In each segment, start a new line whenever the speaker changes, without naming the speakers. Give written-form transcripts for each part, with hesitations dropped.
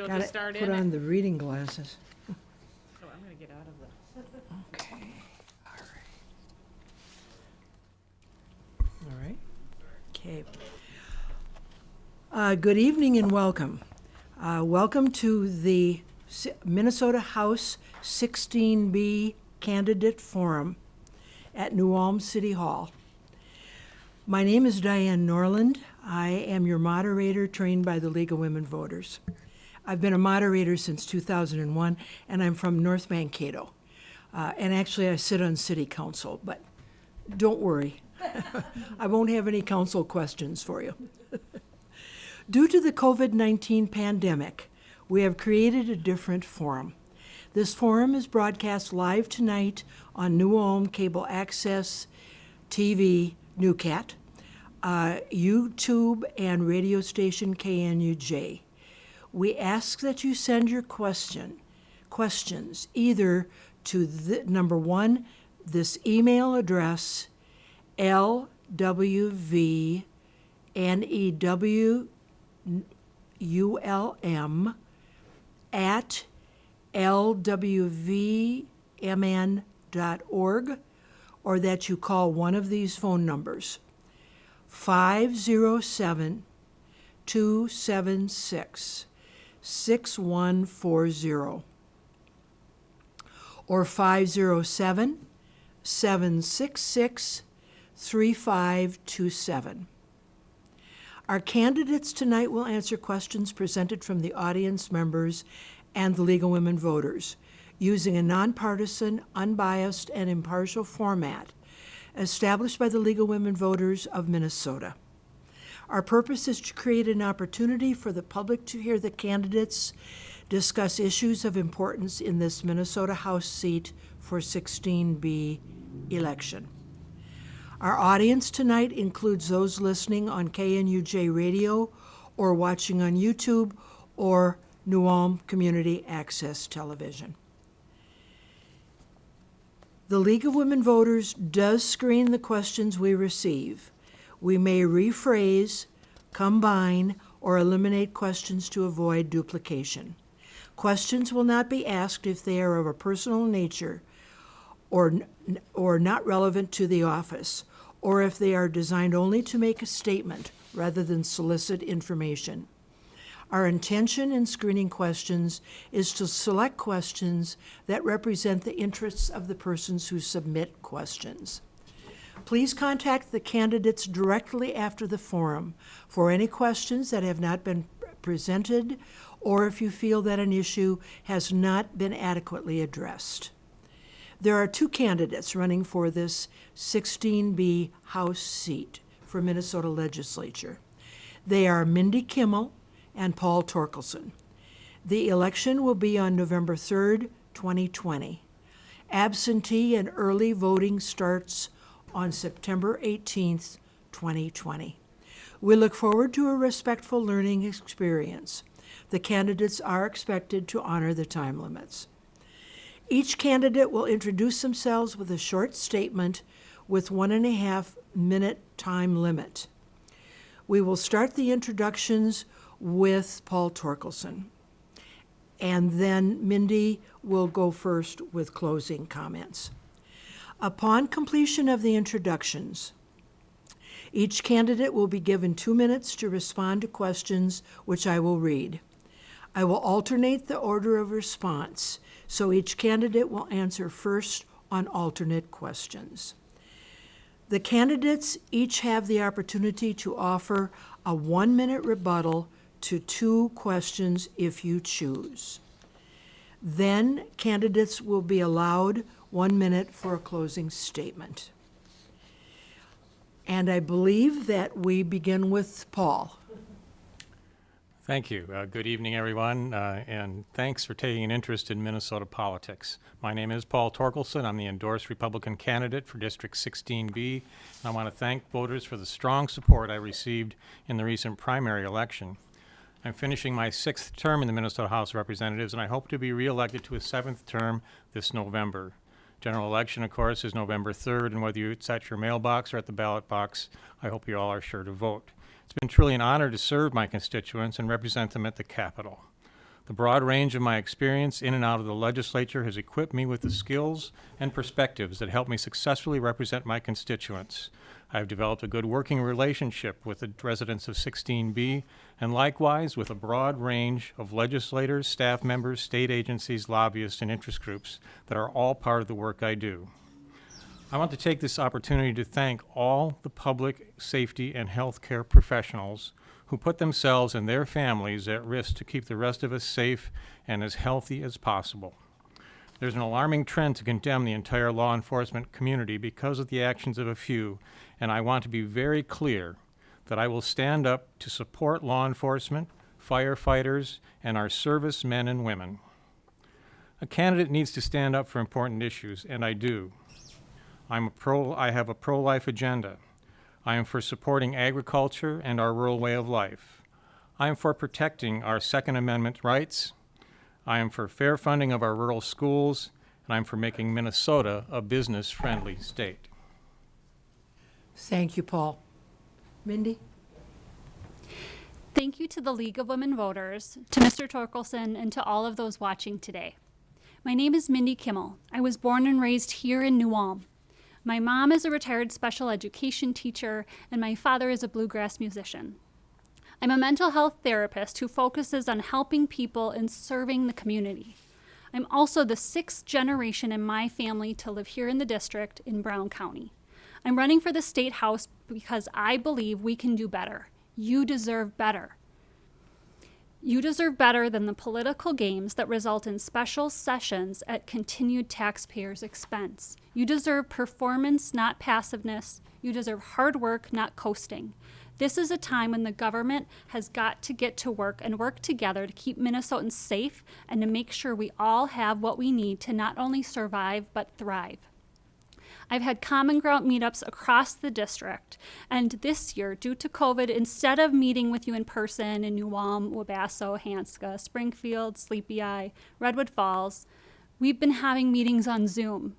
She'll
Gotta
just start
put
in.
on the reading glasses.
Oh, I'm gonna get out of the.
Okay, all right. All right. Okay. Good evening and welcome. Welcome to the Minnesota House 16B Candidate Forum at New Ulm City Hall. My name is Diane Norland. I am your moderator trained by the League of Women Voters. I've been a moderator since 2001, and I'm from North Mankato. And actually, I sit on city council, but don't worry. I won't have any council questions for you. Due to the COVID-19 pandemic, we have created a different forum. This forum is broadcast live tonight on New Ulm Cable Access TV, NewCat, YouTube, and radio station KNUJ. We ask that you send your questions either to number one, this email address, LWVNEWLM@lwvmn.org, or that you call one of these phone numbers, 507-276-6140 or 507-766-3527. Our candidates tonight will answer questions presented from the audience members and the League of Women Voters using a nonpartisan, unbiased, and impartial format established by the League of Women Voters of Minnesota. Our purpose is to create an opportunity for the public to hear the candidates discuss issues of importance in this Minnesota House seat for 16B election. Our audience tonight includes those listening on KNUJ Radio or watching on YouTube or New Ulm Community Access Television. The League of Women Voters does screen the questions we receive. We may rephrase, combine, or eliminate questions to avoid duplication. Questions will not be asked if they are of a personal nature or not relevant to the office, or if they are designed only to make a statement rather than solicit information. Our intention in screening questions is to select questions that represent the interests of the persons who submit questions. Please contact the candidates directly after the forum for any questions that have not been presented, or if you feel that an issue has not been adequately addressed. There are two candidates running for this 16B House seat for Minnesota Legislature. They are Mindy Kimmel and Paul Torkelson. The election will be on November 3rd, 2020. Absentee and early voting starts on September 18th, 2020. We look forward to a respectful learning experience. The candidates are expected to honor the time limits. Each candidate will introduce themselves with a short statement with 1.5 minute time limit. We will start the introductions with Paul Torkelson, and then Mindy will go first with closing comments. Upon completion of the introductions, each candidate will be given 2 minutes to respond to questions, which I will read. I will alternate the order of response, so each candidate will answer first on alternate questions. The candidates each have the opportunity to offer a 1-minute rebuttal to 2 questions if you choose. Then candidates will be allowed 1 minute for a closing statement. And I believe that we begin with Paul.
Thank you. Good evening, everyone, and thanks for taking an interest in Minnesota politics. My name is Paul Torkelson. I'm the endorsed Republican candidate for District 16B, and I want to thank voters for the strong support I received in the recent primary election. I'm finishing my 6th term in the Minnesota House of Representatives, and I hope to be reelected to a 7th term this November. General election, of course, is November 3rd, and whether it's at your mailbox or at the ballot box, I hope you all are sure to vote. It's been truly an honor to serve my constituents and represent them at the Capitol. The broad range of my experience in and out of the legislature has equipped me with the skills and perspectives that help me successfully represent my constituents. I've developed a good working relationship with the residents of 16B and likewise with a broad range of legislators, staff members, state agencies, lobbyists, and interest groups that are all part of the work I do. I want to take this opportunity to thank all the public safety and healthcare professionals who put themselves and their families at risk to keep the rest of us safe and as healthy as possible. There's an alarming trend to condemn the entire law enforcement community because of the actions of a few, and I want to be very clear that I will stand up to support law enforcement, firefighters, and our servicemen and women. A candidate needs to stand up for important issues, and I do. I have a pro-life agenda. I am for supporting agriculture and our rural way of life. I am for protecting our Second Amendment rights. I am for fair funding of our rural schools, and I'm for making Minnesota a business-friendly state.
Thank you, Paul. Mindy?
Thank you to the League of Women Voters, to Mr. Torkelson, and to all of those watching today. My name is Mindy Kimmel. I was born and raised here in New Ulm. My mom is a retired special education teacher, and my father is a bluegrass musician. I'm a mental health therapist who focuses on helping people and serving the community. I'm also the 6th generation in my family to live here in the district in Brown County. I'm running for the state house because I believe we can do better. You deserve better. You deserve better than the political games that result in special sessions at continued taxpayers' expense. You deserve performance, not passiveness. You deserve hard work, not coasting. This is a time when the government has got to get to work and work together to keep Minnesotans safe and to make sure we all have what we need to not only survive but thrive. I've had Common Ground meetups across the district, and this year, due to COVID, instead of meeting with you in person in New Ulm, Wabasso, Hanska, Springfield, Sleepy Eye, Redwood Falls, we've been having meetings on Zoom.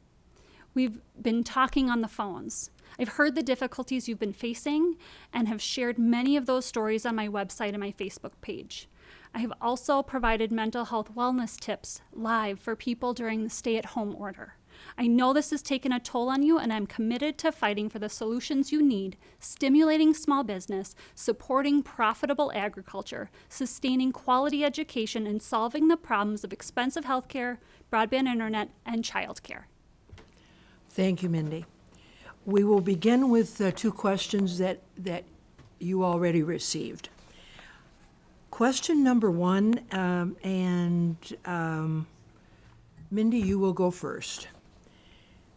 We've been talking on the phones. I've heard the difficulties you've been facing and have shared many of those stories on my website and my Facebook page. I have also provided mental health wellness tips live for people during the stay-at-home order. I know this has taken a toll on you, and I'm committed to fighting for the solutions you need, stimulating small business, supporting profitable agriculture, sustaining quality education, and solving the problems of expensive healthcare, broadband internet, and childcare.
Thank you, Mindy. We will begin with 2 questions that you already received. Question number 1, Mindy, you will go first.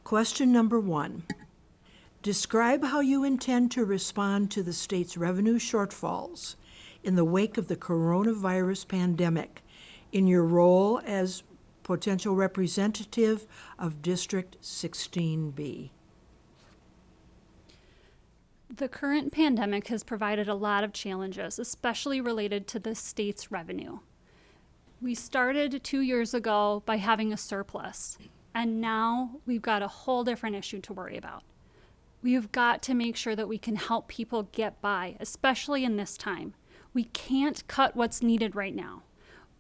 Question number 1, describe how you intend to respond to the state's revenue shortfalls in the wake of the coronavirus pandemic in your role as potential representative of District 16B.
The current pandemic has provided a lot of challenges, especially related to the state's revenue. We started 2 years ago by having a surplus, and now we've got a whole different issue to worry about. We've got to make sure that we can help people get by, especially in this time. We can't cut what's needed right now.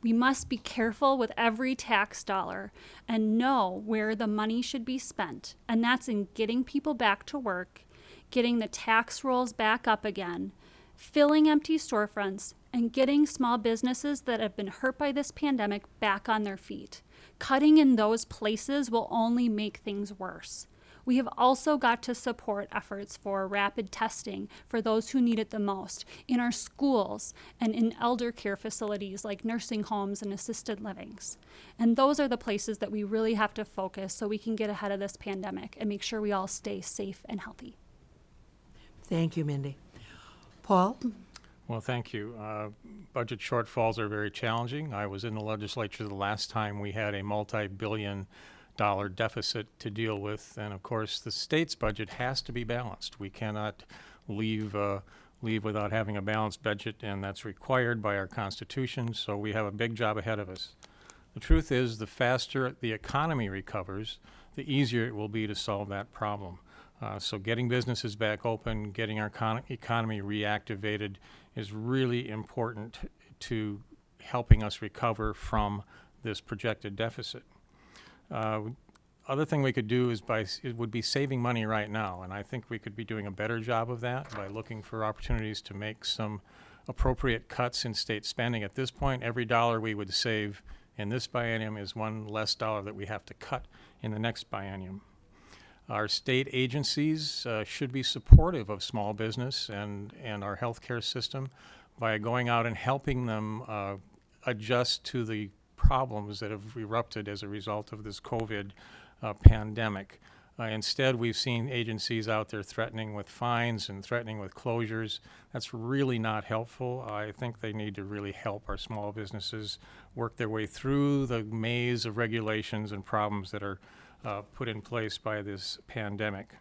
We must be careful with every tax dollar and know where the money should be spent, and that's in getting people back to work, getting the tax rolls back up again, filling empty storefronts, and getting small businesses that have been hurt by this pandemic back on their feet. Cutting in those places will only make things worse. We have also got to support efforts for rapid testing for those who need it the most in our schools and in elder care facilities like nursing homes and assisted livings. And those are the places that we really have to focus so we can get ahead of this pandemic and make sure we all stay safe and healthy.
Thank you, Mindy. Paul?
Well, thank you. Budget shortfalls are very challenging. I was in the legislature the last time we had a multi-billion-dollar deficit to deal with, and of course the state's budget has to be balanced. We cannot leave without having a balanced budget, and that's required by our Constitution, so we have a big job ahead of us. The truth is, the faster the economy recovers, the easier it will be to solve that problem. So getting businesses back open, getting our economy reactivated is really important to helping us recover from this projected deficit. Other thing we could do is it would be saving money right now, and I think we could be doing a better job of that by looking for opportunities to make some appropriate cuts in state spending. At this point, every dollar we would save in this biennium is one less dollar that we have to cut in the next biennium. Our state agencies should be supportive of small business and our healthcare system by going out and helping them adjust to the problems that have erupted as a result of this COVID pandemic. Instead, we've seen agencies out there threatening with fines and threatening with closures. That's really not helpful. I think they need to really help our small businesses work their way through the maze of regulations and problems that are put in place by this pandemic.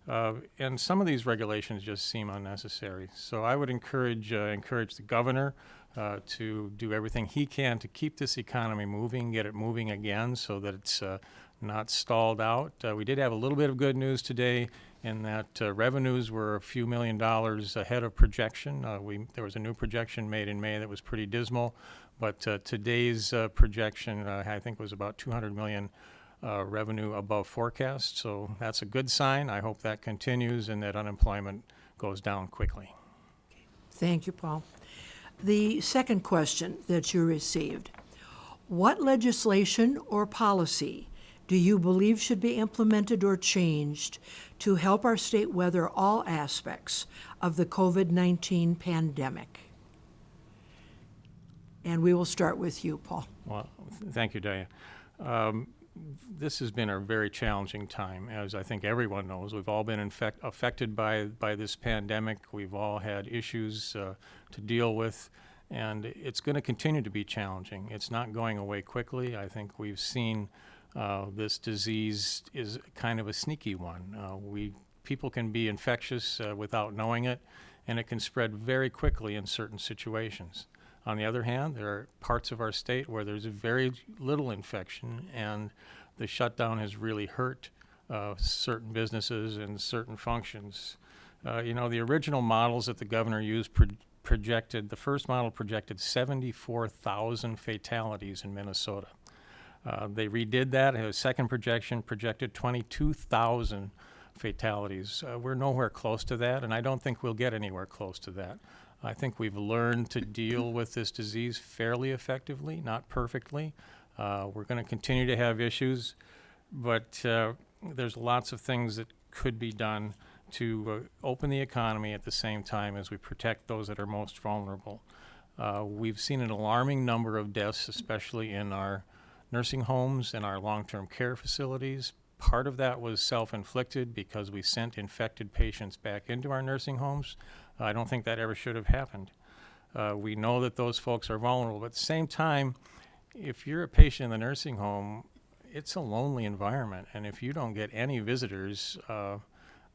And some of these regulations just seem unnecessary. So I would encourage the governor to do everything he can to keep this economy moving, get it moving again so that it's not stalled out. We did have a little bit of good news today in that revenues were a few $1 million ahead of projection. There was a new projection made in May that was pretty dismal, but today's projection I think was about $200 million revenue above forecast. So that's a good sign. I hope that continues and that unemployment goes down quickly.
Thank you, Paul. The second question that you received: what legislation or policy do you believe should be implemented or changed to help our state weather all aspects of the COVID-19 pandemic? And we will start with you, Paul.
Well, thank you, Daya. This has been a very challenging time, as I think everyone knows. We've all been affected by this pandemic. We've all had issues to deal with, and it's going to continue to be challenging. It's not going away quickly. I think we've seen this disease is kind of a sneaky one. People can be infectious without knowing it, and it can spread very quickly in certain situations. On the other hand, there are parts of our state where there's very little infection, and the shutdown has really hurt certain businesses and certain functions. The original models that the governor used projected, the first model projected 74,000 fatalities in Minnesota. They redid that. A second projection projected 22,000 fatalities. We're nowhere close to that, and I don't think we'll get anywhere close to that. I think we've learned to deal with this disease fairly effectively, not perfectly. We're going to continue to have issues, but there's lots of things that could be done to open the economy at the same time as we protect those that are most vulnerable. We've seen an alarming number of deaths, especially in our nursing homes and our long-term care facilities. Part of that was self-inflicted because we sent infected patients back into our nursing homes. I don't think that ever should have happened. We know that those folks are vulnerable, but at the same time, if you're a patient in the nursing home, it's a lonely environment, and if you don't get any visitors,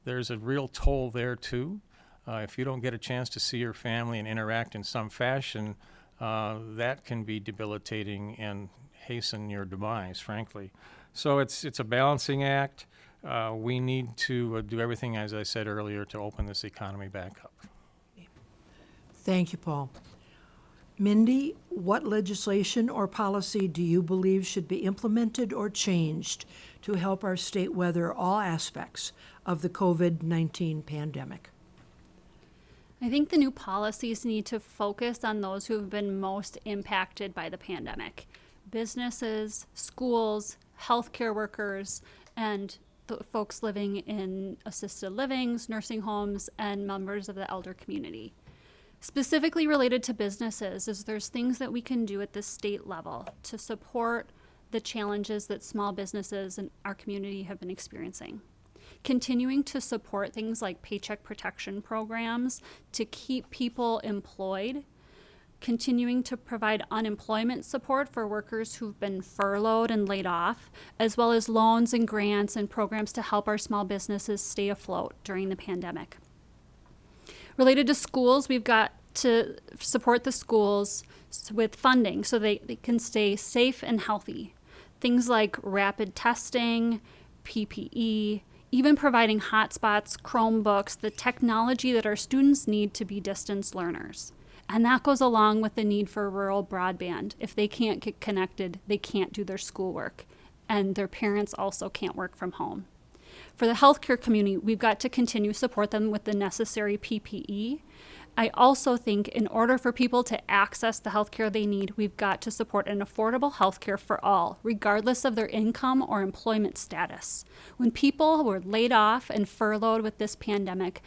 there's a real toll there too. If you don't get a chance to see your family and interact in some fashion, that can be debilitating and hasten your demise, frankly. So it's a balancing act. We need to do everything, as I said earlier, to open this economy back up.
Thank you, Paul. Mindy, what legislation or policy do you believe should be implemented or changed to help our state weather all aspects of the COVID-19 pandemic?
I think the new policies need to focus on those who have been most impacted by the pandemic: businesses, schools, healthcare workers, and the folks living in assisted livings, nursing homes, and members of the elder community. Specifically related to businesses is there's things that we can do at the state level to support the challenges that small businesses in our community have been experiencing. Continuing to support things like paycheck protection programs to keep people employed, continuing to provide unemployment support for workers who've been furloughed and laid off, as well as loans and grants and programs to help our small businesses stay afloat during the pandemic. Related to schools, we've got to support the schools with funding so they can stay safe and healthy. Things like rapid testing, PPE, even providing hotspots, Chromebooks, the technology that our students need to be distance learners. And that goes along with the need for rural broadband. If they can't get connected, they can't do their schoolwork. And their parents also can't work from home. For the healthcare community, we've got to continue to support them with the necessary PPE. I also think in order for people to access the healthcare they need, we've got to support an affordable healthcare for all, regardless of their income or employment status. When people were laid off and furloughed with this pandemic,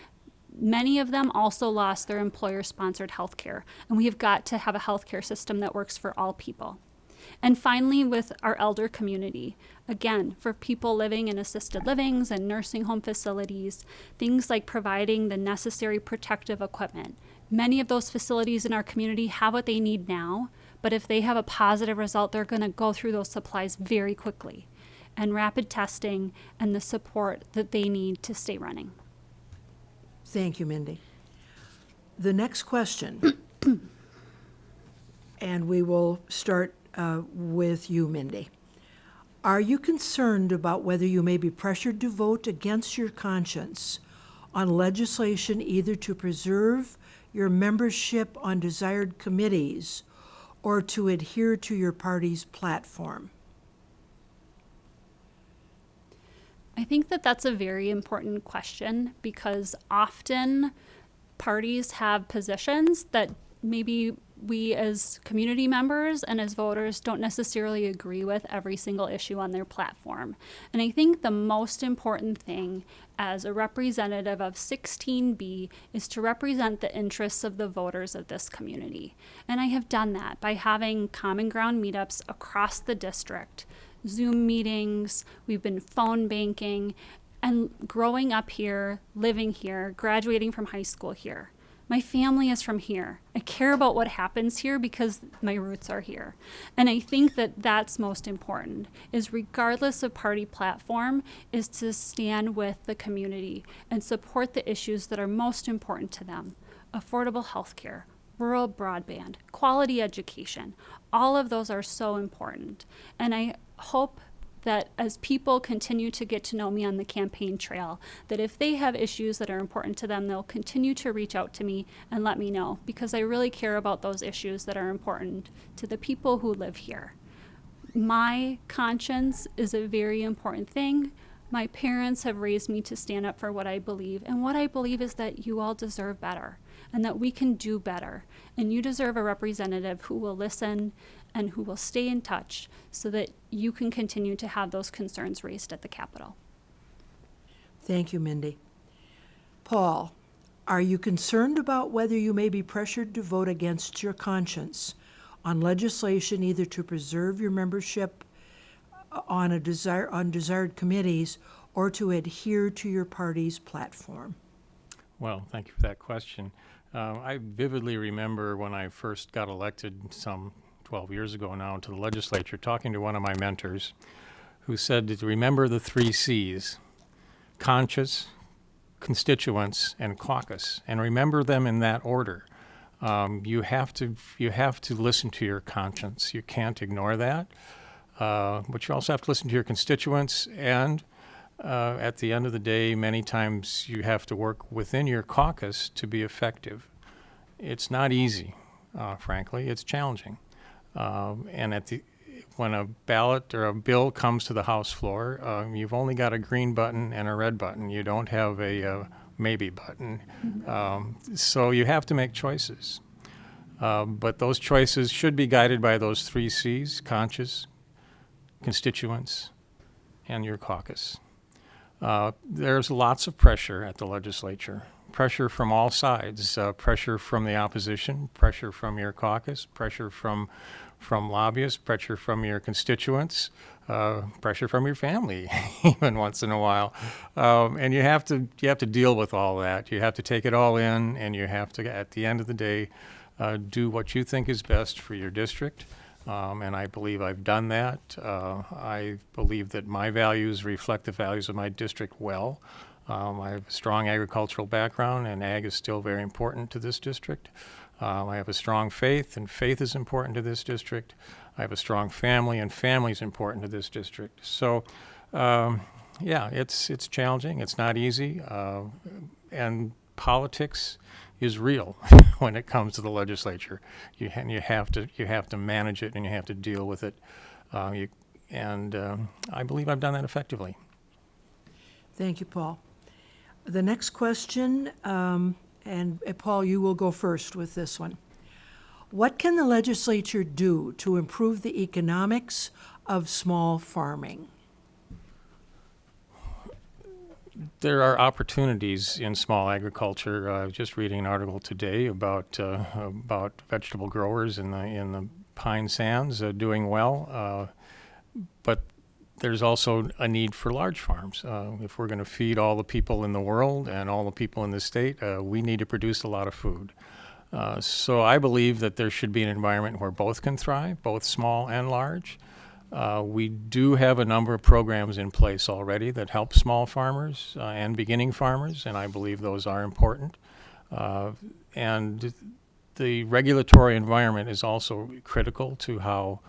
many of them also lost their employer-sponsored healthcare, and we have got to have a healthcare system that works for all people. And finally, with our elder community, again, for people living in assisted livings and nursing home facilities, things like providing the necessary protective equipment. Many of those facilities in our community have what they need now, but if they have a positive result, they're going to go through those supplies very quickly. And rapid testing and the support that they need to stay running.
Thank you, Mindy. The next question, and we will start with you, Mindy. Are you concerned about whether you may be pressured to vote against your conscience on legislation either to preserve your membership on desired committees or to adhere to your party's platform?
I think that that's a very important question because often parties have positions that maybe we as community members and as voters don't necessarily agree with every single issue on their platform. And I think the most important thing as a representative of 16B is to represent the interests of the voters of this community. And I have done that by having common ground meetups across the district, Zoom meetings, we've been phone banking, and growing up here, living here, graduating from high school here. My family is from here. I care about what happens here because my roots are here. And I think that that's most important, is regardless of party platform, is to stand with the community and support the issues that are most important to them. Affordable health care, rural broadband, quality education. All of those are so important. And I hope that as people continue to get to know me on the campaign trail, that if they have issues that are important to them, they'll continue to reach out to me and let me know, because I really care about those issues that are important to the people who live here. My conscience is a very important thing. My parents have raised me to stand up for what I believe, and what I believe is that you all deserve better and that we can do better, and you deserve a representative who will listen and who will stay in touch so that you can continue to have those concerns raised at the Capitol.
Thank you, Mindy. Paul, are you concerned about whether you may be pressured to vote against your conscience on legislation either to preserve your membership on desired committees or to adhere to your party's platform?
Well, thank you for that question. I vividly remember when I first got elected some 12 years ago now to the legislature, talking to one of my mentors who said to remember the 3 C's, conscience, constituents, and caucus, and remember them in that order. You have to listen to your conscience. You can't ignore that. But you also have to listen to your constituents, and at the end of the day, many times you have to work within your caucus to be effective. It's not easy, frankly. It's challenging. And when a ballot or a bill comes to the House floor, you've only got a green button and a red button. You don't have a maybe button. So you have to make choices. But those choices should be guided by those 3 C's, conscience, constituents, and your caucus. There's lots of pressure at the legislature. Pressure from all sides, pressure from the opposition, pressure from your caucus, pressure from lobbyists, pressure from your constituents, pressure from your family, even once in a while. And you have to deal with all that. You have to take it all in, and you have to, at the end of the day, do what you think is best for your district. And I believe I've done that. I believe that my values reflect the values of my district well. I have a strong agricultural background, and ag is still very important to this district. I have a strong faith, and faith is important to this district. I have a strong family, and family is important to this district. So, yeah, it's challenging. It's not easy. And politics is real when it comes to the legislature. You have to manage it, and you have to deal with it. I believe I've done that effectively.
Thank you, Paul. The next question, and Paul, you will go first with this one. What can the legislature do to improve the economics of small farming?
There are opportunities in small agriculture. I was just reading an article today about vegetable growers in the Pine Sands doing well, but there's also a need for large farms. If we're going to feed all the people in the world and all the people in the state, we need to produce a lot of food. So I believe that there should be an environment where both can thrive, both small and large. We do have a number of programs in place already that help small farmers and beginning farmers, and I believe those are important. And the regulatory environment is also critical to how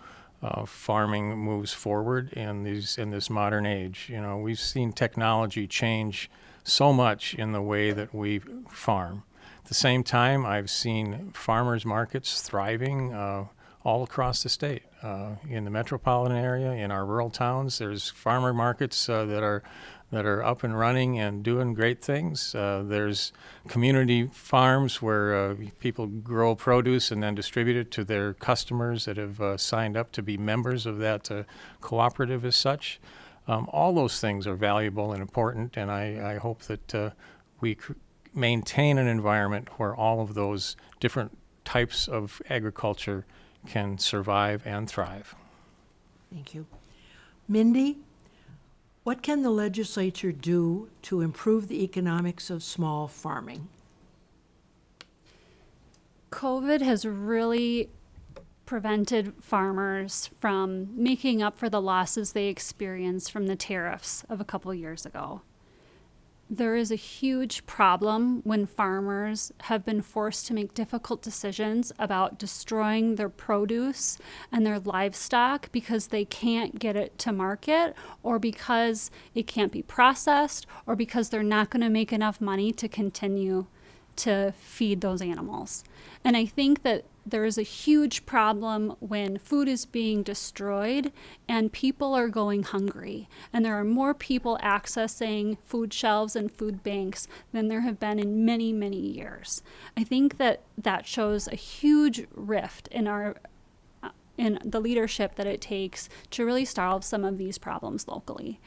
farming moves forward in this modern age. You know, we've seen technology change so much in the way that we farm. At the same time, I've seen farmers markets thriving all across the state. In the metropolitan area, in our rural towns, there's farmer markets that are up and running and doing great things. There's community farms where people grow produce and then distribute it to their customers that have signed up to be members of that cooperative as such. All those things are valuable and important, and I hope that we maintain an environment where all of those different types of agriculture can survive and thrive.
Thank you. Mindy, what can the legislature do to improve the economics of small farming?
COVID has really prevented farmers from making up for the losses they experienced from the tariffs of a couple years ago. There is a huge problem when farmers have been forced to make difficult decisions about destroying their produce and their livestock because they can't get it to market, or because it can't be processed, or because they're not going to make enough money to continue to feed those animals. And I think that there is a huge problem when food is being destroyed and people are going hungry. And there are more people accessing food shelves and food banks than there have been in many, many years. I think that that shows a huge rift in the leadership that it takes to really solve some of these problems locally.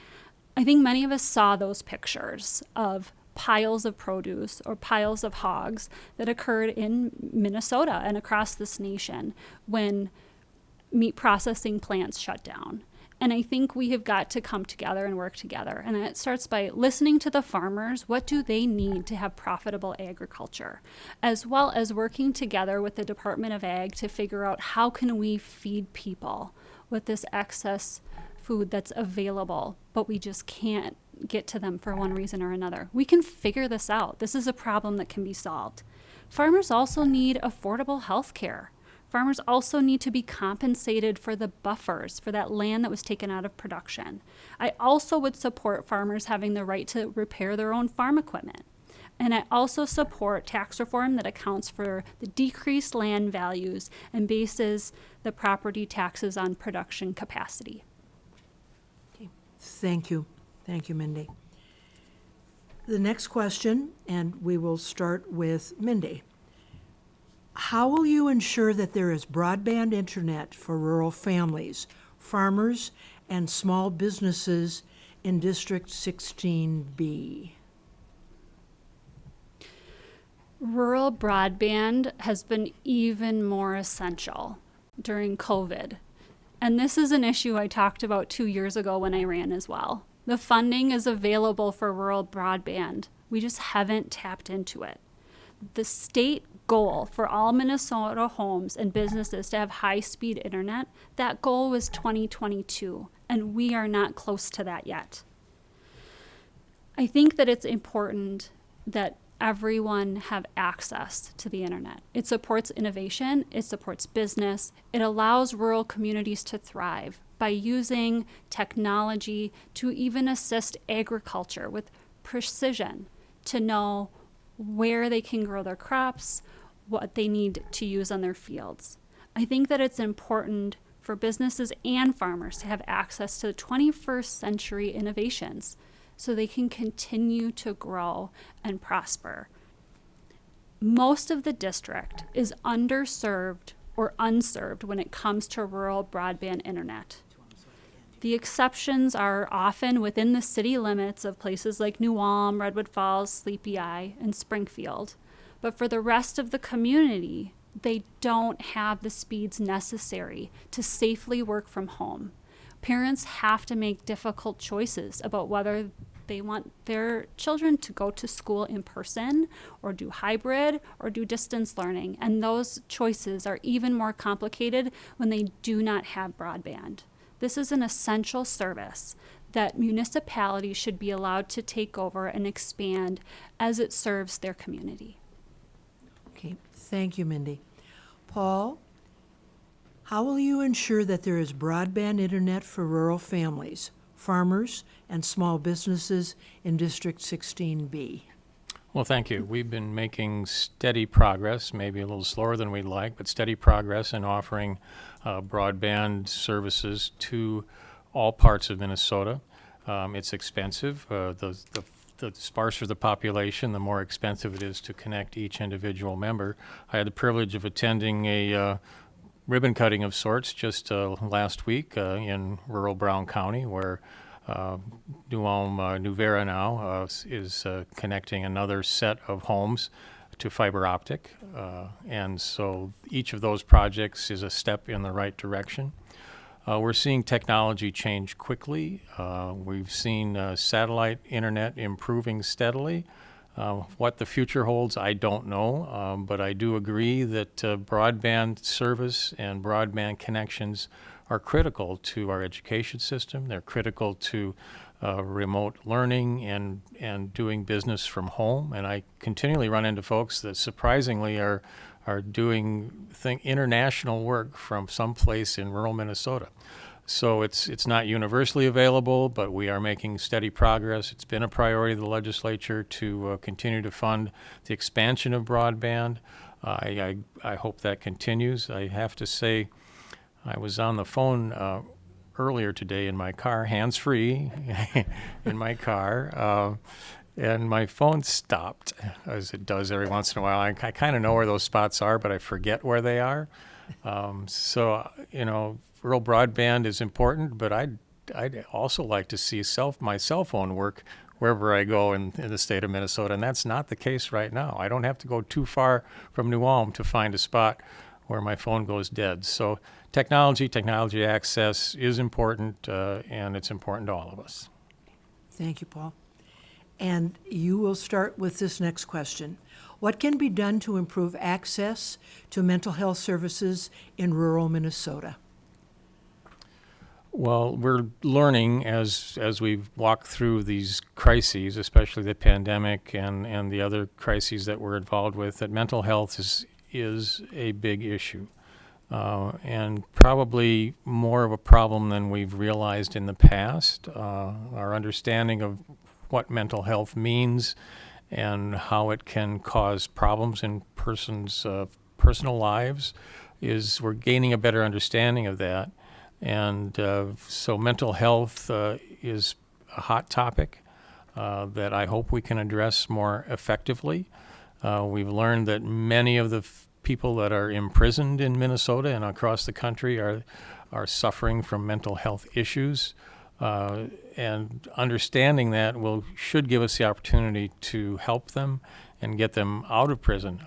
I think many of us saw those pictures of piles of produce or piles of hogs that occurred in Minnesota and across this nation when meat processing plants shut down. And I think we have got to come together and work together. And it starts by listening to the farmers. What do they need to have profitable agriculture? As well as working together with the Department of Ag to figure out how can we feed people with this excess food that's available, but we just can't get to them for one reason or another. We can figure this out. This is a problem that can be solved. Farmers also need affordable health care. Farmers also need to be compensated for the buffers, for that land that was taken out of production. I also would support farmers having the right to repair their own farm equipment. And I also support tax reform that accounts for the decreased land values and bases the property taxes on production capacity.
Okay. Thank you. Thank you, Mindy. The next question, and we will start with Mindy. How will you ensure that there is broadband internet for rural families, farmers, and small businesses in District 16B?
Rural broadband has been even more essential during COVID. And this is an issue I talked about 2 years ago when I ran as well. The funding is available for rural broadband. We just haven't tapped into it. The state goal for all Minnesota homes and businesses to have high-speed internet, that goal was 2022, and we are not close to that yet. I think that it's important that everyone have access to the internet. It supports innovation, it supports business, it allows rural communities to thrive by using technology to even assist agriculture with precision to know where they can grow their crops, what they need to use on their fields. I think that it's important for businesses and farmers to have access to the 21st century innovations so they can continue to grow and prosper. Most of the district is underserved or unserved when it comes to rural broadband internet. The exceptions are often within the city limits of places like New Ulm, Redwood Falls, Sleepy Eye, and Springfield. But for the rest of the community, they don't have the speeds necessary to safely work from home. Parents have to make difficult choices about whether they want their children to go to school in person or do hybrid or do distance learning. And those choices are even more complicated when they do not have broadband. This is an essential service that municipalities should be allowed to take over and expand as it serves their community.
Okay, thank you, Mindy. Paul, how will you ensure that there is broadband internet for rural families, farmers, and small businesses in District 16B?
Well, thank you. We've been making steady progress, maybe a little slower than we'd like, but steady progress in offering broadband services to all parts of Minnesota. It's expensive. The sparser the population, the more expensive it is to connect each individual member. I had the privilege of attending a ribbon cutting of sorts just last week in rural Brown County, where New Ulm, New Vera now is connecting another set of homes to fiber optic. And so each of those projects is a step in the right direction. We're seeing technology change quickly. We've seen satellite internet improving steadily. What the future holds, I don't know, but I do agree that broadband service and broadband connections are critical to our education system. They're critical to remote learning and doing business from home. And I continually run into folks that surprisingly are doing international work from someplace in rural Minnesota. So it's not universally available, but we are making steady progress. It's been a priority of the legislature to continue to fund the expansion of broadband. I hope that continues. I have to say, I was on the phone earlier today in my car, hands-free in my car, and my phone stopped, as it does every once in a while. I kind of know where those spots are, but I forget where they are. So, rural broadband is important, but I'd also like to see my cell phone work wherever I go in the state of Minnesota, and that's not the case right now. I don't have to go too far from New Ulm to find a spot where my phone goes dead. So technology access is important, and it's important to all of us.
Thank you, Paul. And you will start with this next question. What can be done to improve access to mental health services in rural Minnesota?
Well, we're learning as we've walked through these crises, especially the pandemic and the other crises that we're involved with, that mental health is a big issue. And probably more of a problem than we've realized in the past. Our understanding of what mental health means and how it can cause problems in persons' personal lives we're gaining a better understanding of that. And so mental health is a hot topic that I hope we can address more effectively. We've learned that many of the people that are imprisoned in Minnesota and across the country are suffering from mental health issues. And understanding that should give us the opportunity to help them and get them out of prison.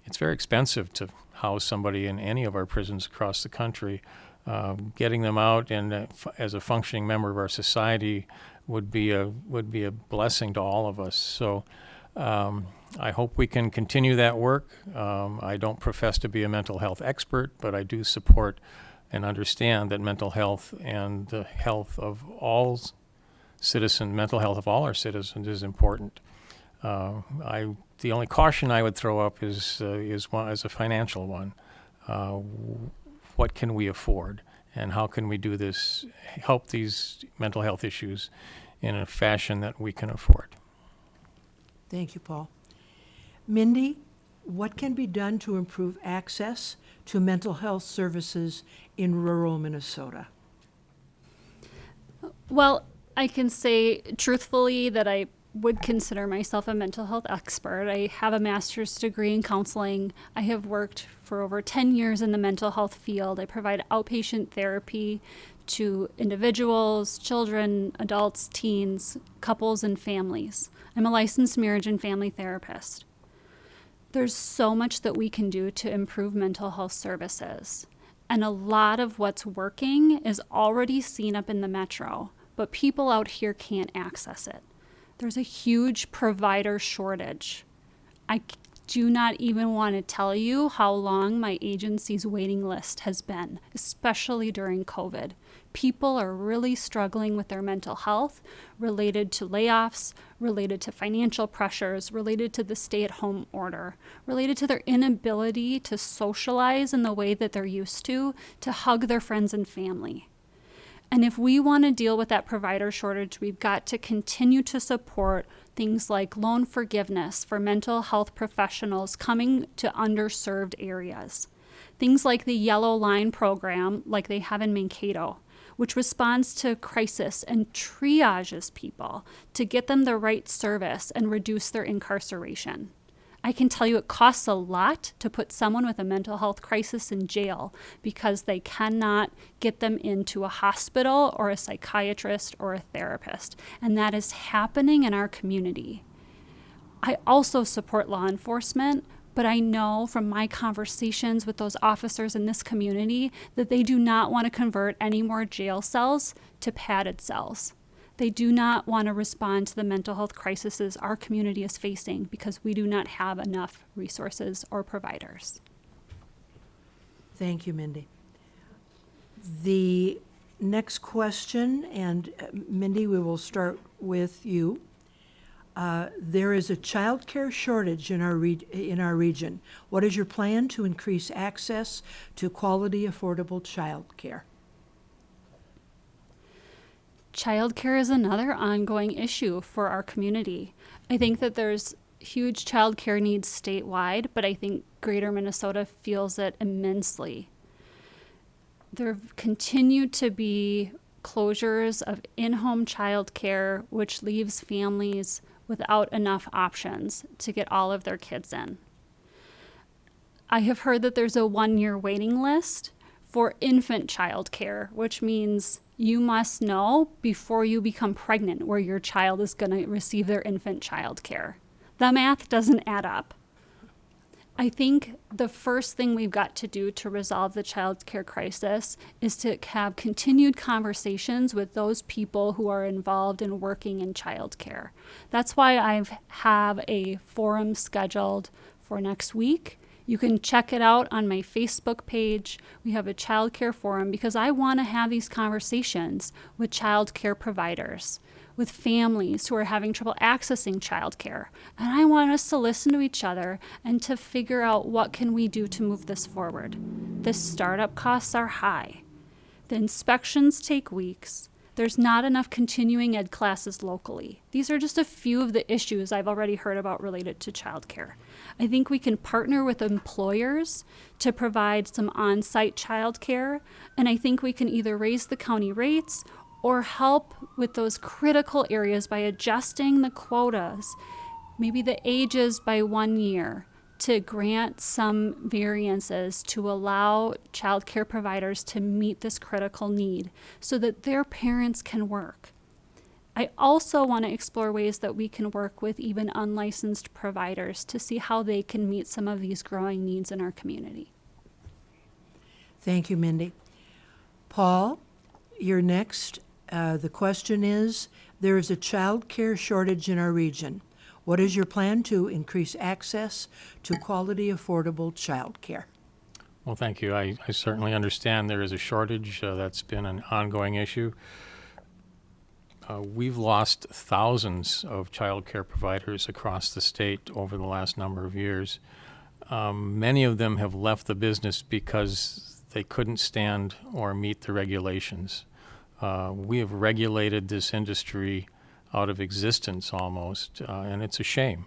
It's very expensive to house somebody in any of our prisons across the country. Getting them out and as a functioning member of our society would be a blessing to all of us. So I hope we can continue that work. I don't profess to be a mental health expert, but I do support and understand that mental health and the health of all citizens, mental health of all our citizens is important. The only caution I would throw up is a financial one. What can we afford, and how can we do this, help these mental health issues in a fashion that we can afford?
Thank you, Paul. Mindy, what can be done to improve access to mental health services in rural Minnesota?
Well, I can say truthfully that I would consider myself a mental health expert. I have a master's degree in counseling. I have worked for over 10 years in the mental health field. I provide outpatient therapy to individuals, children, adults, teens, couples, and families. I'm a licensed marriage and family therapist. There's so much that we can do to improve mental health services. And a lot of what's working is already seen up in the metro, but people out here can't access it. There's a huge provider shortage. I do not even want to tell you how long my agency's waiting list has been, especially during COVID. People are really struggling with their mental health related to layoffs, related to financial pressures, related to the stay-at-home order, related to their inability to socialize in the way that they're used to hug their friends and family. And if we want to deal with that provider shortage, we've got to continue to support things like loan forgiveness for mental health professionals coming to underserved areas. Things like the Yellow Line program, like they have in Mankato, which responds to crisis and triages people to get them the right service and reduce their incarceration. I can tell you it costs a lot to put someone with a mental health crisis in jail because they cannot get them into a hospital or a psychiatrist or a therapist. And that is happening in our community. I also support law enforcement, but I know from my conversations with those officers in this community that they do not want to convert any more jail cells to padded cells. They do not want to respond to the mental health crises our community is facing because we do not have enough resources or providers.
Thank you, Mindy. The next question, and Mindy, we will start with you. There is a child care shortage in our region. What is your plan to increase access to quality, affordable child care?
Childcare is another ongoing issue for our community. I think that there's huge childcare needs statewide, but I think Greater Minnesota feels it immensely. There continue to be closures of in-home childcare, which leaves families without enough options to get all of their kids in. I have heard that there's a 1-year waiting list for infant childcare, which means you must know before you become pregnant where your child is going to receive their infant child care. The math doesn't add up. I think the first thing we've got to do to resolve the child care crisis is to have continued conversations with those people who are involved in working in child care. That's why I have a forum scheduled for next week. You can check it out on my Facebook page. We have a child care forum because I want to have these conversations with child care providers, with families who are having trouble accessing child care. And I want us to listen to each other and to figure out what can we do to move this forward. The startup costs are high. The inspections take weeks. There's not enough continuing ed classes locally. These are just a few of the issues I've already heard about related to childcare. I think we can partner with employers to provide some on-site childcare, and I think we can either raise the county rates or help with those critical areas by adjusting the quotas, maybe the ages by 1 year, to grant some variances to allow child care providers to meet this critical need so that their parents can work. I also want to explore ways that we can work with even unlicensed providers to see how they can meet some of these growing needs in our community.
Thank you, Mindy. Paul, you're next. The question is, there is a child care shortage in our region. What is your plan to increase access to quality, affordable child care?
Well, thank you. I certainly understand there is a shortage. That's been an ongoing issue. We've lost thousands of child care providers across the state over the last number of years. Many of them have left the business because they couldn't stand or meet the regulations. We have regulated this industry out of existence almost, and it's a shame.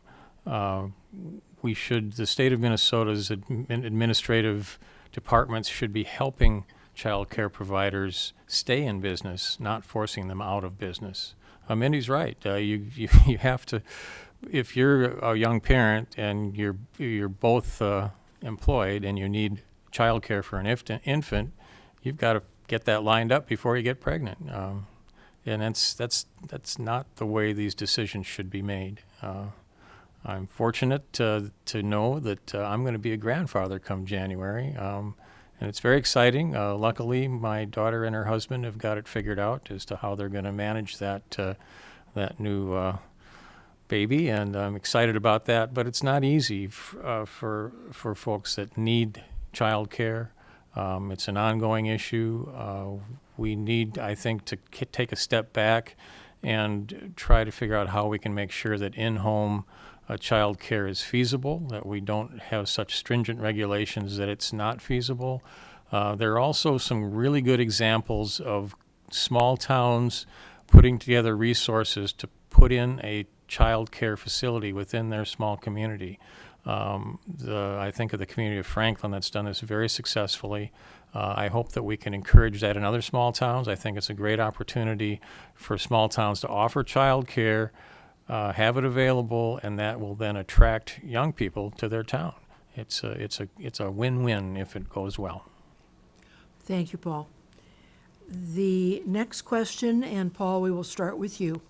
the state of Minnesota's administrative departments should be helping child care providers stay in business, not forcing them out of business. Mindy's right. You have to, if you're a young parent and you're both employed and you need child care for an infant, you've got to get that lined up before you get pregnant. And that's not the way these decisions should be made. I'm fortunate to know that I'm going to be a grandfather come January, and it's very exciting. Luckily, my daughter and her husband have got it figured out as to how they're going to manage that new baby, and I'm excited about that. But it's not easy for folks that need child care. It's an ongoing issue. We need, I think, to take a step back and try to figure out how we can make sure that in-home child care is feasible, that we don't have such stringent regulations that it's not feasible. There are also some really good examples of small towns putting together resources to put in a child care facility within their small community. I think of the community of Franklin that's done this very successfully. I hope that we can encourage that in other small towns. I think it's a great opportunity for small towns to offer child care, have it available, and that will then attract young people to their town. It's a win-win if it goes well.
Thank you, Paul. The next question, and Paul, we will start with you.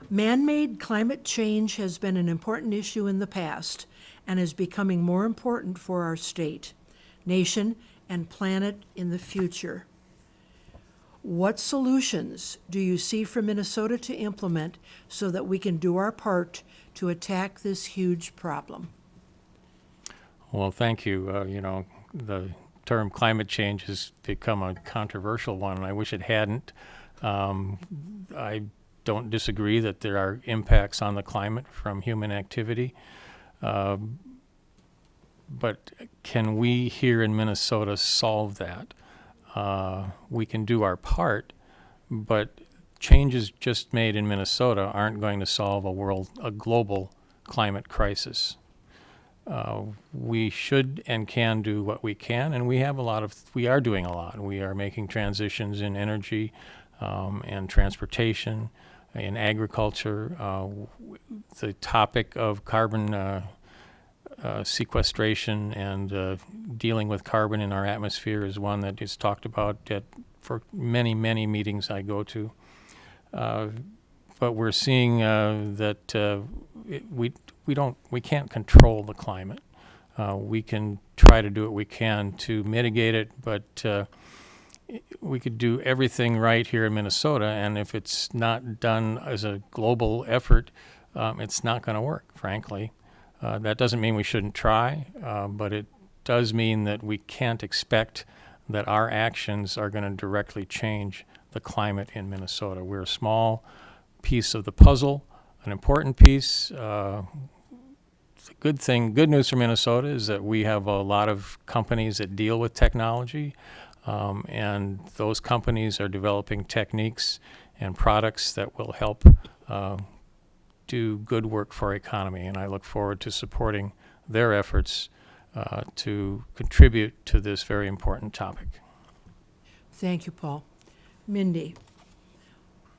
Man-made climate change has been an important issue in the past and is becoming more important for our state, nation, and planet in the future. What solutions do you see for Minnesota to implement so that we can do our part to attack this huge problem?
Well, thank you. The term climate change has become a controversial one, and I wish it hadn't. I don't disagree that there are impacts on the climate from human activity. But can we here in Minnesota solve that? We can do our part, but changes just made in Minnesota aren't going to solve a global climate crisis. We should and can do what we can, and we are doing a lot. We are making transitions in energy and transportation, in agriculture. The topic of carbon sequestration and dealing with carbon in our atmosphere is one that is talked about for many, many meetings I go to. But we're seeing that we can't control the climate. We can try to do what we can to mitigate it, but we could do everything right here in Minnesota, and if it's not done as a global effort, it's not going to work, frankly. That doesn't mean we shouldn't try, but it does mean that we can't expect that our actions are going to directly change the climate in Minnesota. We're a small piece of the puzzle, an important piece. The good news for Minnesota is that we have a lot of companies that deal with technology, and those companies are developing techniques and products that will help do good work for our economy, and I look forward to supporting their efforts to contribute to this very important topic.
Thank you, Paul. Mindy,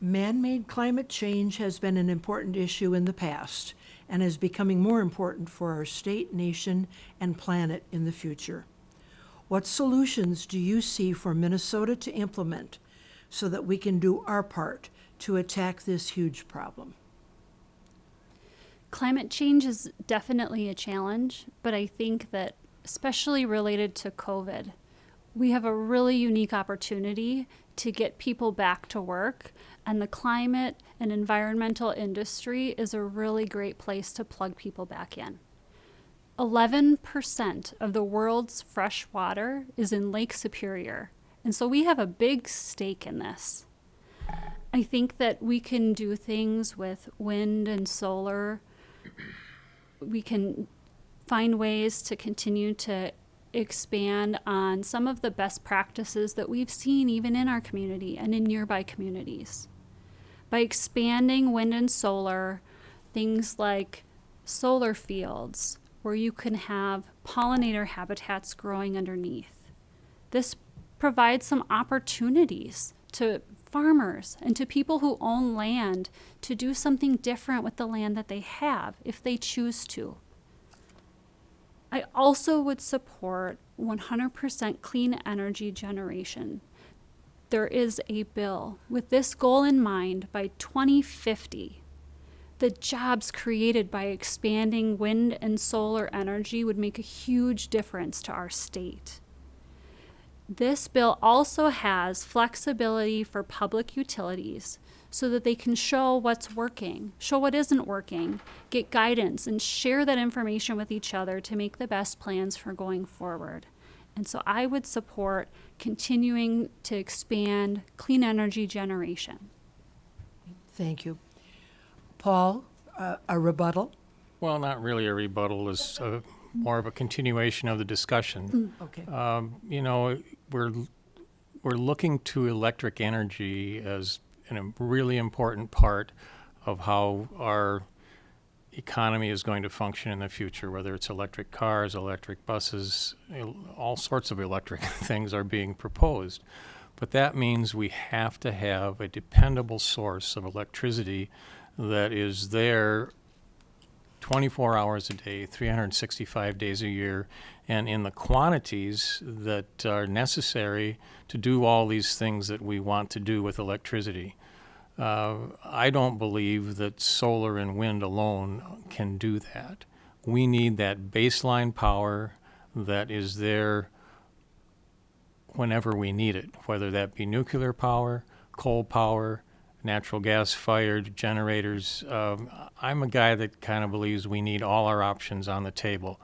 man-made climate change has been an important issue in the past and is becoming more important for our state, nation, and planet in the future. What solutions do you see for Minnesota to implement so that we can do our part to attack this huge problem?
Climate change is definitely a challenge, but I think that especially related to COVID, we have a really unique opportunity to get people back to work, and the climate and environmental industry is a really great place to plug people back in. 11% of the world's fresh water is in Lake Superior, and so we have a big stake in this. I think that we can do things with wind and solar. We can find ways to continue to expand on some of the best practices that we've seen even in our community and in nearby communities. By expanding wind and solar, things like solar fields where you can have pollinator habitats growing underneath. This provides some opportunities to farmers and to people who own land to do something different with the land that they have if they choose to. I also would support 100% clean energy generation. There is a bill with this goal in mind. By 2050, the jobs created by expanding wind and solar energy would make a huge difference to our state. This bill also has flexibility for public utilities so that they can show what's working, show what isn't working, get guidance, and share that information with each other to make the best plans for going forward. And so I would support continuing to expand clean energy generation.
Thank you. Paul, a rebuttal?
Well, not really a rebuttal. It's more of a continuation of the discussion.
Okay.
You know, we're looking to electric energy as a really important part of how our economy is going to function in the future, whether it's electric cars, electric buses, all sorts of electric things are being proposed. But that means we have to have a dependable source of electricity that is there 24 hours a day, 365 days a year, and in the quantities that are necessary to do all these things that we want to do with electricity. I don't believe that solar and wind alone can do that. We need that baseline power that is there whenever we need it, whether that be nuclear power, coal power, natural gas-fired generators. I'm a guy that kind of believes we need all our options on the table,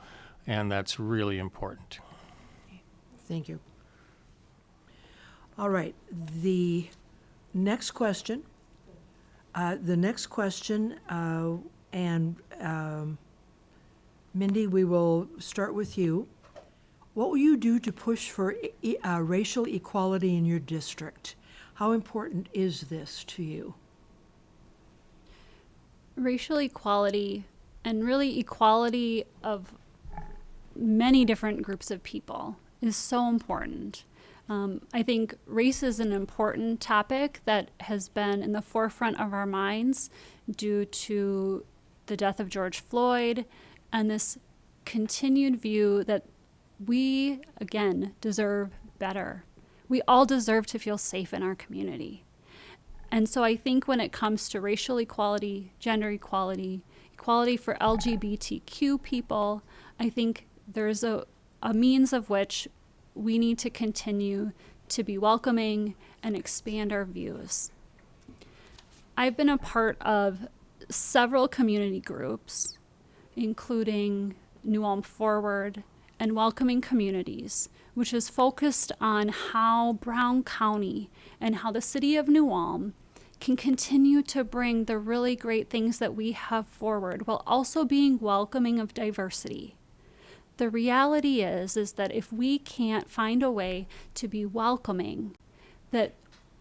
and that's really important.
Thank you. All right, the next question. Mindy, we will start with you. What will you do to push for racial equality in your district? How important is this to you?
Racial equality, and really equality of many different groups of people, is so important. I think race is an important topic that has been in the forefront of our minds due to the death of George Floyd and this continued view that we, again, deserve better. We all deserve to feel safe in our community. And so I think when it comes to racial equality, gender equality, equality for LGBTQ people, I think there's a means of which we need to continue to be welcoming and expand our views. I've been a part of several community groups, including New Ulm Forward and Welcoming Communities, which is focused on how Brown County and how the city of New Ulm can continue to bring the really great things that we have forward while also being welcoming of diversity. The reality is that if we can't find a way to be welcoming, that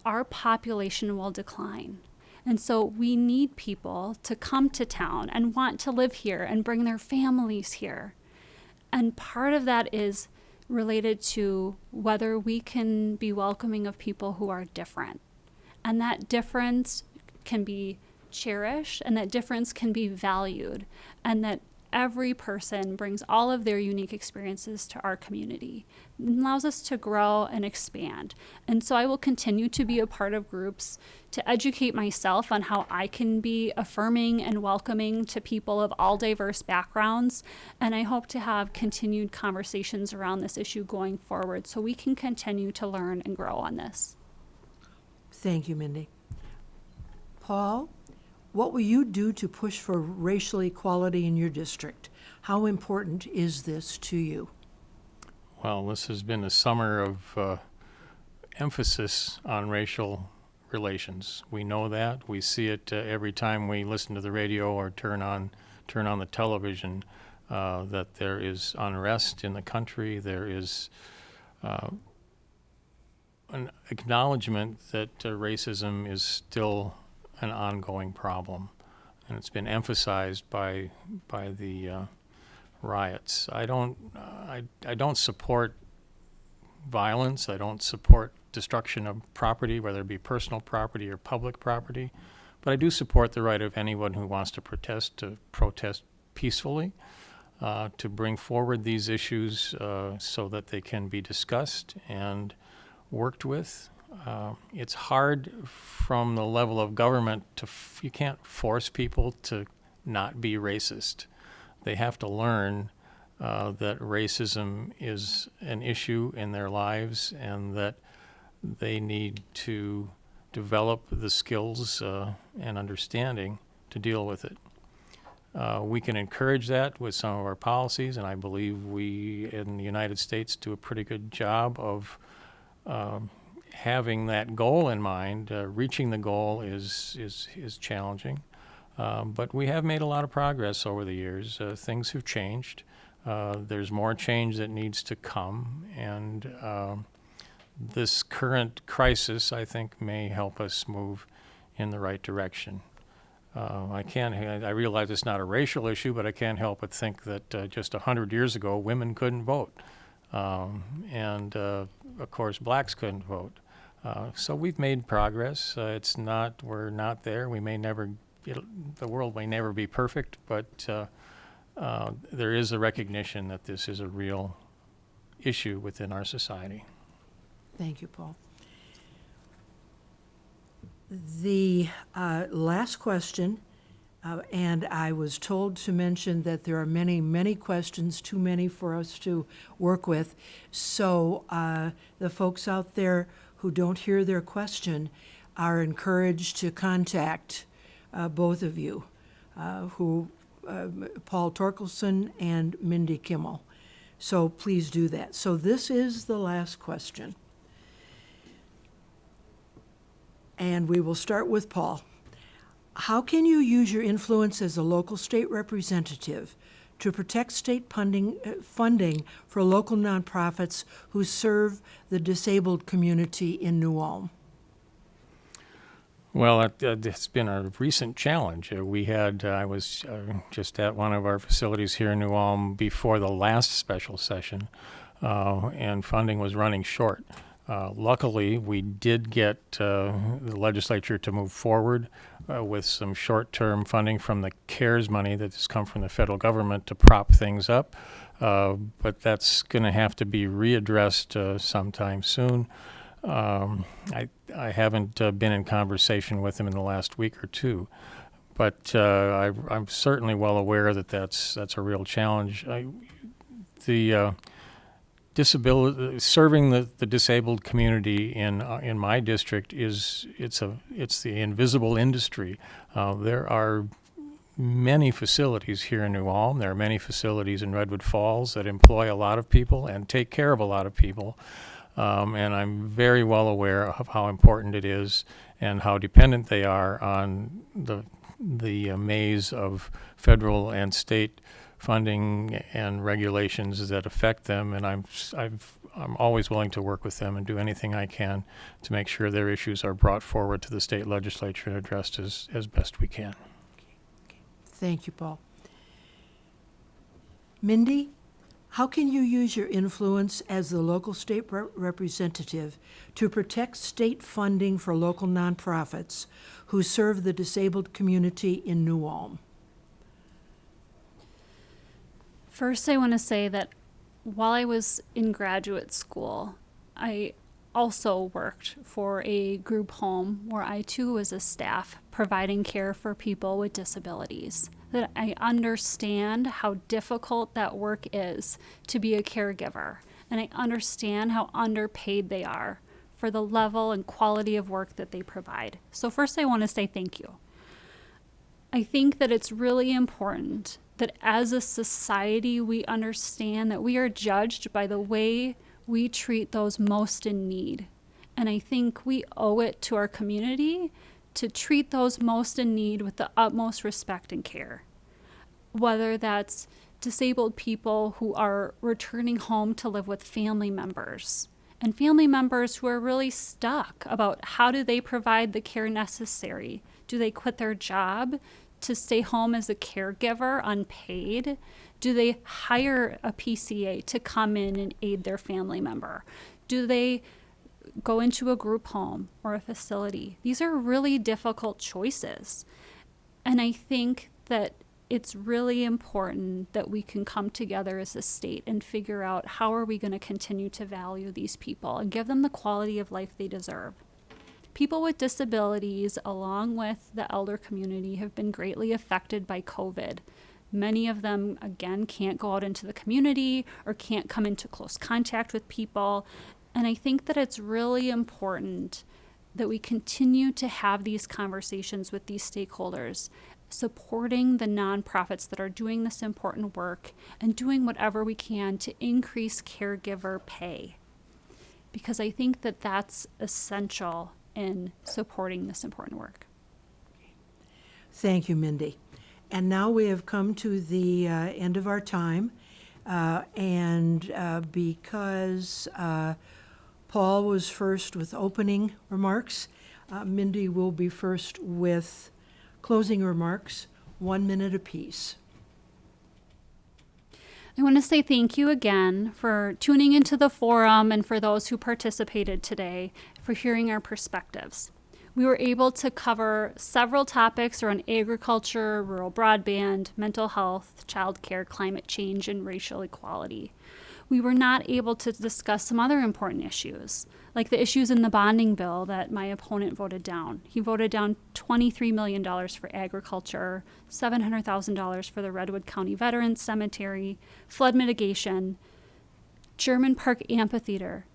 our population will decline. And so we need people to come to town and want to live here and bring their families here. And part of that is related to whether we can be welcoming of people who are different. And that difference can be cherished, and that difference can be valued, and that every person brings all of their unique experiences to our community. It allows us to grow and expand. And so I will continue to be a part of groups to educate myself on how I can be affirming and welcoming to people of all diverse backgrounds. And I hope to have continued conversations around this issue going forward so we can continue to learn and grow on this.
Thank you, Mindy. Paul, what will you do to push for racial equality in your district? How important is this to you?
Well, this has been a summer of emphasis on racial relations. We know that. We see it every time we listen to the radio or turn on the television, that there is unrest in the country. There is an acknowledgement that racism is still an ongoing problem. and it's been emphasized by the riots. I don't support violence. I don't support destruction of property, whether it be personal property or public property. But I do support the right of anyone who wants to protest peacefully, to bring forward these issues so that they can be discussed and worked with. It's hard from the level of government you can't force people to not be racist. They have to learn that racism is an issue in their lives and that they need to develop the skills and understanding to deal with it. We can encourage that with some of our policies, and I believe we in the United States do a pretty good job of having that goal in mind. Reaching the goal is challenging, but we have made a lot of progress over the years. Things have changed. There's more change that needs to come, and this current crisis, I think, may help us move in the right direction. I realize it's not a racial issue, but I can't help but think that just 100 years ago, women couldn't vote. And of course, blacks couldn't vote. So we've made progress. We're not there. The world may never be perfect, but there is a recognition that this is a real issue within our society.
Thank you, Paul. The last question, and I was told to mention that there are many, many questions, too many for us to work with. So the folks out there who don't hear their question are encouraged to contact both of you, Paul Torkelson and Mindy Kimmel. So please do that. So this is the last question. And we will start with Paul. How can you use your influence as a local state representative to protect state funding for local nonprofits who serve the disabled community in New Ulm?
Well, it's been a recent challenge. I was just at one of our facilities here in New Ulm before the last special session, and funding was running short. Luckily, we did get the legislature to move forward with some short-term funding from the CARES money that has come from the federal government to prop things up, but that's going to have to be readdressed sometime soon. I haven't been in conversation with them in the last week or two, but I'm certainly well aware that that's a real challenge. Serving the disabled community in my district it's the invisible industry. There are many facilities here in New Ulm. There are many facilities in Redwood Falls that employ a lot of people and take care of a lot of people. And I'm very well aware of how important it is and how dependent they are on the maze of federal and state funding and regulations that affect them, and I'm always willing to work with them and do anything I can to make sure their issues are brought forward to the state legislature and addressed as best we can.
Thank you, Paul. Mindy, how can you use your influence as the local state representative to protect state funding for local nonprofits who serve the disabled community in New Ulm?
First, I want to say that while I was in graduate school, I also worked for a group home where I too was a staff providing care for people with disabilities. That I understand how difficult that work is to be a caregiver, and I understand how underpaid they are for the level and quality of work that they provide. So first, I want to say thank you. I think that it's really important that as a society, we understand that we are judged by the way we treat those most in need. And I think we owe it to our community to treat those most in need with the utmost respect and care. Whether that's disabled people who are returning home to live with family members, and family members who are really stuck about how do they provide the care necessary. Do they quit their job? to stay home as a caregiver unpaid? Do they hire a PCA to come in and aid their family member? Do they go into a group home or a facility? These are really difficult choices. And I think that it's really important that we can come together as a state and figure out how are we going to continue to value these people and give them the quality of life they deserve. People with disabilities, along with the elder community, have been greatly affected by COVID. Many of them, again, can't go out into the community or can't come into close contact with people. And I think that it's really important that we continue to have these conversations with these stakeholders, supporting the nonprofits that are doing this important work and doing whatever we can to increase caregiver pay. Because I think that that's essential in supporting this important work.
Thank you, Mindy. And now we have come to the end of our time. Because Paul was first with opening remarks, Mindy will be first with closing remarks, 1 minute apiece.
I want to say thank you again for tuning into the forum and for those who participated today for hearing our perspectives. We were able to cover several topics around agriculture, rural broadband, mental health, childcare, climate change, and racial equality. We were not able to discuss some other important issues, like the issues in the bonding bill that my opponent voted down. He voted down $23 million for agriculture, $700,000 for the Redwood County Veterans Cemetery, flood mitigation, German Park Amphitheater,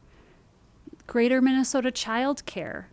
Greater Minnesota Child Care,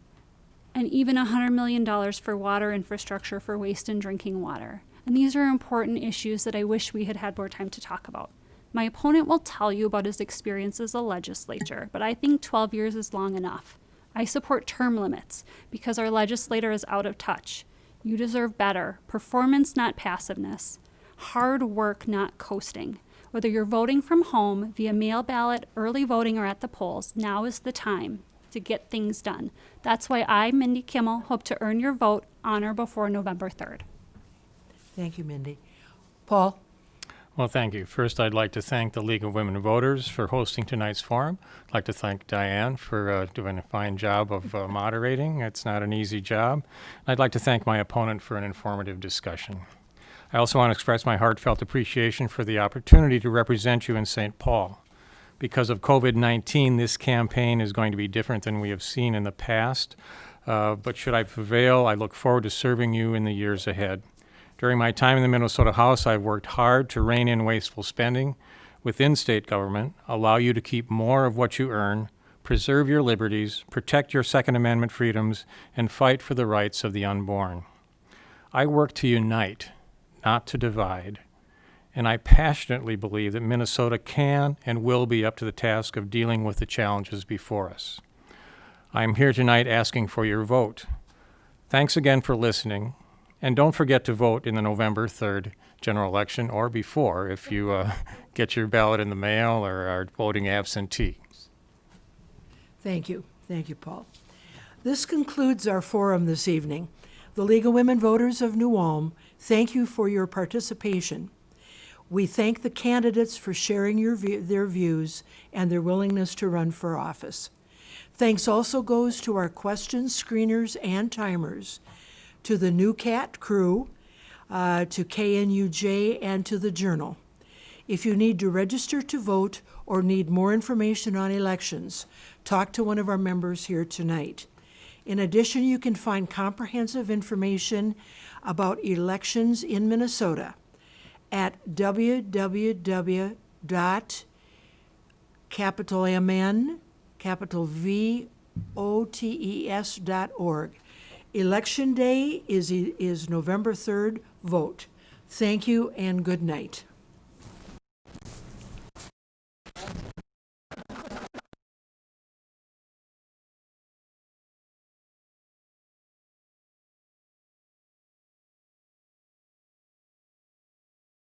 and even $100 million for water infrastructure for waste and drinking water. And these are important issues that I wish we had had more time to talk about. My opponent will tell you about his experience as a legislator, but I think 12 years is long enough. I support term limits because our legislator is out of touch. You deserve better. Performance, not passiveness. Hard work, not coasting. Whether you're voting from home, via mail ballot, early voting, or at the polls, now is the time to get things done. That's why I, Mindy Kimmel, hope to earn your vote on or before November 3rd.
Thank you, Mindy. Paul?
Well, thank you. First, I'd like to thank the League of Women Voters for hosting tonight's forum. I'd like to thank Diane for doing a fine job of moderating. It's not an easy job. I'd like to thank my opponent for an informative discussion. I also want to express my heartfelt appreciation for the opportunity to represent you in St. Paul. Because of COVID-19, this campaign is going to be different than we have seen in the past. But should I prevail, I look forward to serving you in the years ahead. During my time in the Minnesota House, I've worked hard to rein in wasteful spending within state government, allow you to keep more of what you earn, preserve your liberties, protect your Second Amendment freedoms, and fight for the rights of the unborn. I work to unite, not to divide. And I passionately believe that Minnesota can and will be up to the task of dealing with the challenges before us. I am here tonight asking for your vote. Thanks again for listening. And don't forget to vote in the November 3rd general election or before if you get your ballot in the mail or are voting absentee.
Thank you. Thank you, Paul. This concludes our forum this evening. The League of Women Voters of New Ulm, thank you for your participation. We thank the candidates for sharing their views and their willingness to run for office. Thanks also goes to our questions screeners and timers, to the New Cat crew, to KNUJ, and to the Journal. If you need to register to vote or need more information on elections, talk to one of our members here tonight. In addition, you can find comprehensive information about elections in Minnesota at www.MNVOTES.org. Election Day is November 3rd. Vote. Thank you and good night.